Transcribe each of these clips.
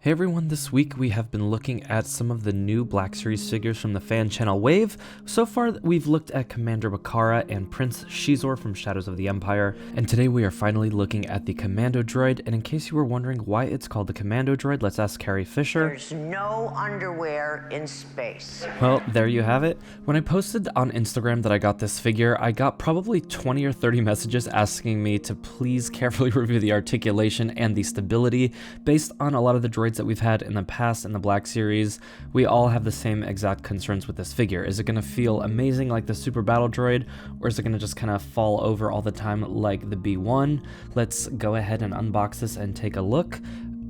Hey everyone, this week we have been looking at some of the new Black Series figures from the fan channel Wave. So far, we've looked at Commander Bakara and Prince Shizor from Shadows of the Empire, and today we are finally looking at the Commando Droid, and in case you were wondering why it's called the Commando Droid, let's ask Carrie Fisher. There's no underwear in space. Well, there you have it. When I posted on Instagram that I got this figure, I got probably 20 or 30 messages asking me to please carefully review the articulation and the stability based on a lot of the droids that we've had in the past in the Black Series. We all have the same exact concerns with this figure. Is it going to feel amazing like the Super Battle Droid, or is it going to just kind of fall over all the time like the B1? Let's go ahead and unbox this and take a look.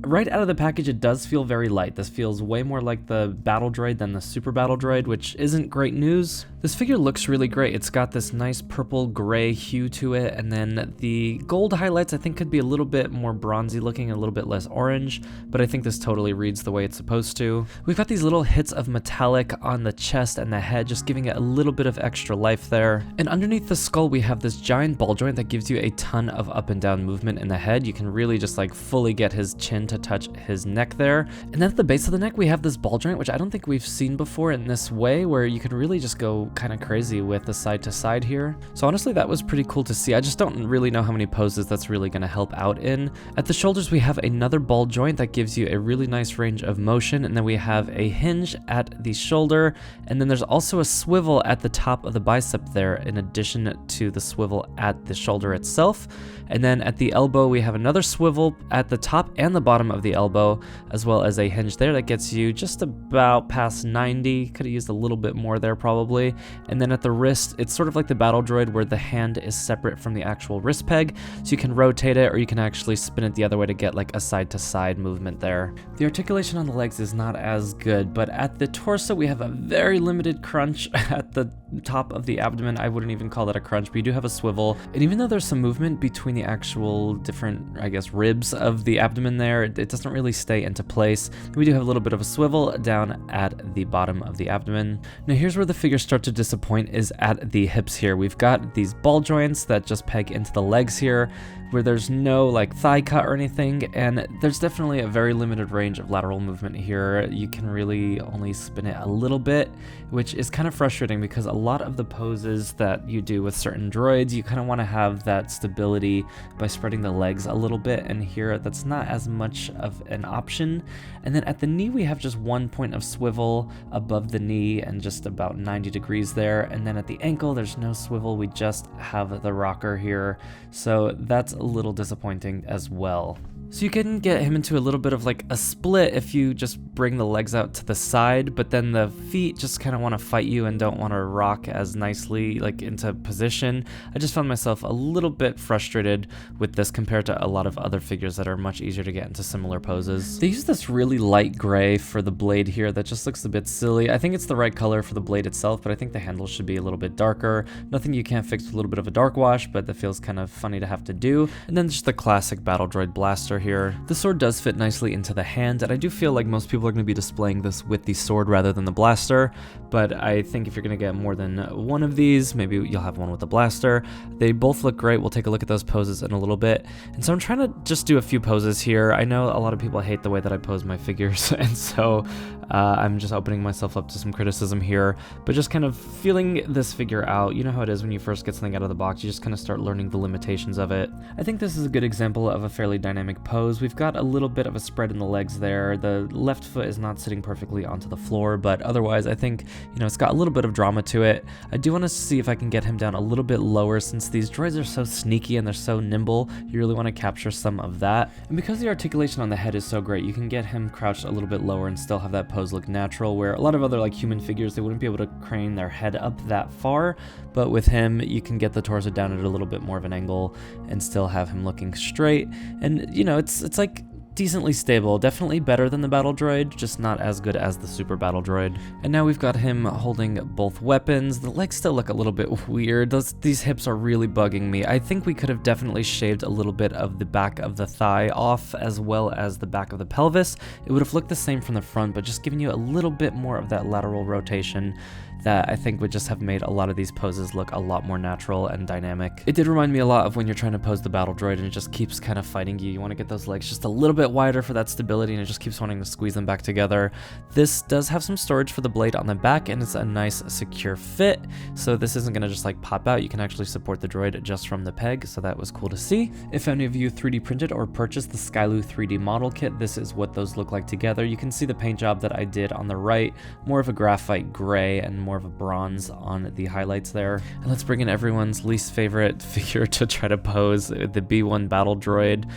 Right out of the package, it does feel very light. This feels way more like the Battle Droid than the Super Battle Droid, which isn't great news. This figure looks really great. It's got this nice purple-gray hue to it, and then the gold highlights I think could be a little bit more bronzy looking, a little bit less orange, but I think this totally reads the way it's supposed to. We've got these little hits of metallic on the chest and the head, just giving it a little bit of extra life there. And underneath the skull, we have this giant ball joint that gives you a ton of up and down movement in the head. You can really just like fully get his chin to touch his neck there. And then at the base of the neck, we have this ball joint, which I don't think we've seen before in this way, where you can really just go kind of crazy with the side to side here. So honestly, that was pretty cool to see. I just don't really know how many poses that's really going to help out in. At the shoulders, we have another ball joint that gives you a really nice range of motion. And then we have a hinge at the shoulder. And then there's also a swivel at the top of the bicep there, in addition to the swivel at the shoulder itself. And then at the elbow, we have another swivel at the top and the bottom of the elbow, as well as a hinge there that gets you just about past 90. Could have used a little bit more there probably. And then at the wrist, it's sort of like the Battle Droid where the hand is separate from the actual wrist peg, so you can rotate it or you can actually spin it the other way to get like a side to side movement there. The articulation on the legs is not as good, but at the torso we have a very limited crunch at the top of the abdomen. I wouldn't even call that a crunch, but you do have a swivel. And even though there's some movement between the actual different, I guess, ribs of the abdomen there, it doesn't really stay into place. We do have a little bit of a swivel down at the bottom of the abdomen. Now here's where the figures start to disappoint, is at the hips here. We've got these ball joints that just peg into the legs here, where there's no like thigh cut or anything, and there's definitely a very limited range of lateral movement here. You can really only spin it a little bit, which is kind of frustrating because a lot of the poses that you do with certain droids, you kind of want to have that stability by spreading the legs a little bit, and here that's not as much of an option. And then at the knee, we have just one point of swivel above the knee and just about 90 degrees there. And then at the ankle, there's no swivel. We just have the rocker here. So that's a little disappointing as well. So you can get him into a little bit of like a split if you just bring the legs out to the side, but then the feet just kind of want to fight you and don't want to rock as nicely like into position. I just found myself a little bit frustrated with this compared to a lot of other figures that are much easier to get into similar poses. They use this really light gray for the blade here that just looks a bit silly. I think it's the right color for the blade itself, but I think the handle should be a little bit darker. Nothing you can't fix with a little bit of a dark wash, but that feels kind of funny to have to do. And then just the classic Battle Droid blaster here. The sword does fit nicely into the hand, and I do feel like most people are going to be displaying this with the sword rather than the blaster, but I think if you're going to get more than one of these, maybe you'll have one with the blaster. They both look great. We'll take a look at those poses in a little bit. And so I'm trying to just do a few poses here. I know a lot of people hate the way that I pose my figures, and so I'm just opening myself up to some criticism here, but just kind of feeling this figure out. You know how it is when you first get something out of the box, you just kind of start learning the limitations of it. I think this is a good example of a fairly dynamic pose. We've got a little bit of a spread in the legs there. The left foot is not sitting perfectly onto the floor, but otherwise I think, you know, it's got a little bit of drama to it. I do want to see if I can get him down a little bit lower, since these droids are so sneaky and they're so nimble. You really want to capture some of that. And because the articulation on the head is so great, you can get him crouched a little bit lower and still have that pose look natural, where a lot of other like human figures, they wouldn't be able to crane their head up that far, but with him you can get the torso down at a little bit more of an angle and still have him looking straight. And you know, it's like decently stable, definitely better than the Battle Droid, just not as good as the Super Battle Droid. And now we've got him holding both weapons. The legs still look a little bit weird. These hips are really bugging me. I think we could have definitely shaved a little bit of the back of the thigh off, as well as the back of the pelvis. It would have looked the same from the front, but just giving you a little bit more of that lateral rotation. that I think would just have made a lot of these poses look a lot more natural and dynamic. It did remind me a lot of when you're trying to pose the battle droid and it just keeps kind of fighting you. You want to get those legs just a little bit wider for that stability, and it just keeps wanting to squeeze them back together. This does have some storage for the blade on the back, and it's a nice secure fit, so this isn't going to just like pop out. You can actually support the droid just from the peg, so that was cool to see. If any of you 3D printed or purchased the Skylu 3D model kit, this is what those look like together. You can see the paint job that I did on the right, more of a graphite gray and more of a bronze on the highlights there. And let's bring in everyone's least favorite figure to try to pose, the B1 battle droid.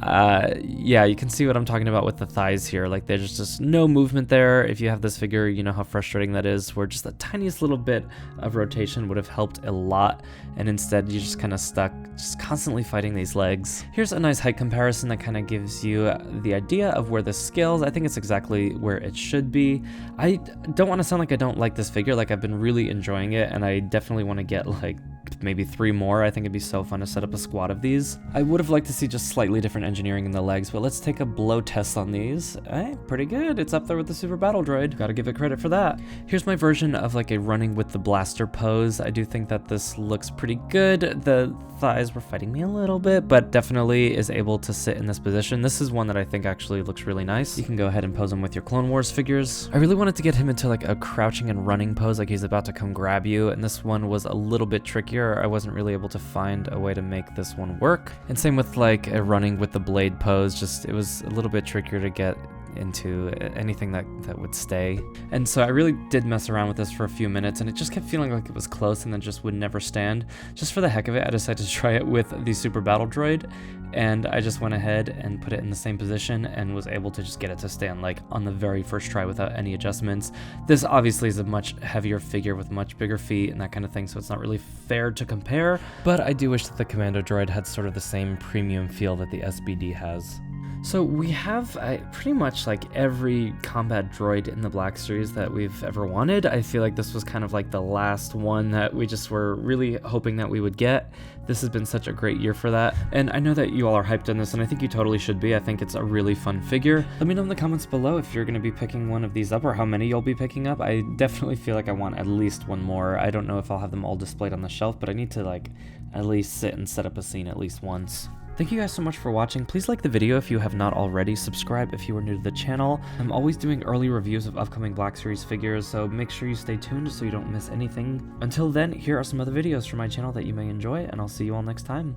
Yeah, you can see what I'm talking about with the thighs here. Like, there's just no movement there. If you have this figure, you know how frustrating that is, where just the tiniest little bit of rotation would have helped a lot, and instead you're just kind of stuck just constantly fighting these legs. Here's a nice height comparison that kind of gives you the idea of where this scales. I think it's exactly where it should be. I don't want to sound like I don't like this figure. Like, I've been really enjoying it, and I definitely want to get like maybe 3 more. I think it'd be so fun to set up a squad of these. I would have liked to see just slightly different engineering in the legs, but let's take a blow test on these. Pretty good. It's up there with the Super Battle Droid. Gotta give it credit for that. Here's my version of like a running with the blaster pose. I do think that this looks pretty good. The thighs were fighting me a little bit, but definitely is able to sit in this position. This is one that I think actually looks really nice. You can go ahead and pose him with your Clone Wars figures. I really wanted to get him into like a crouching and running pose, like he's about to come grab you, and this one was a little bit trickier. I wasn't really able to find a way to make this one work. And same with like a running with the blade pose, just it was a little bit trickier to get into anything that would stay. And so I really did mess around with this for a few minutes, and it just kept feeling like it was close and then just would never stand. Just for the heck of it, I decided to try it with the Super Battle Droid, and I just went ahead and put it in the same position and was able to just get it to stand like on the very first try without any adjustments. This obviously is a much heavier figure with much bigger feet and that kind of thing, so it's not really fair to compare, but I do wish that the Commando droid had sort of the same premium feel that the SBD has. So we have pretty much like every combat droid in the Black Series that we've ever wanted. I feel like this was kind of like the last one that we just were really hoping that we would get. This has been such a great year for that, and I know that you all are hyped on this, and I think you totally should be. I think it's a really fun figure. Let me know in the comments below if you're going to be picking one of these up or how many you'll be picking up. I definitely feel like I want at least one more. I don't know if I'll have them all displayed on the shelf, but I need to like at least sit and set up a scene at least once. Thank you guys so much for watching. Please like the video if you have not already. Subscribe if you are new to the channel. I'm always doing early reviews of upcoming Black Series figures, so make sure you stay tuned so you don't miss anything. Until then, here are some other videos from my channel that you may enjoy, and I'll see you all next time.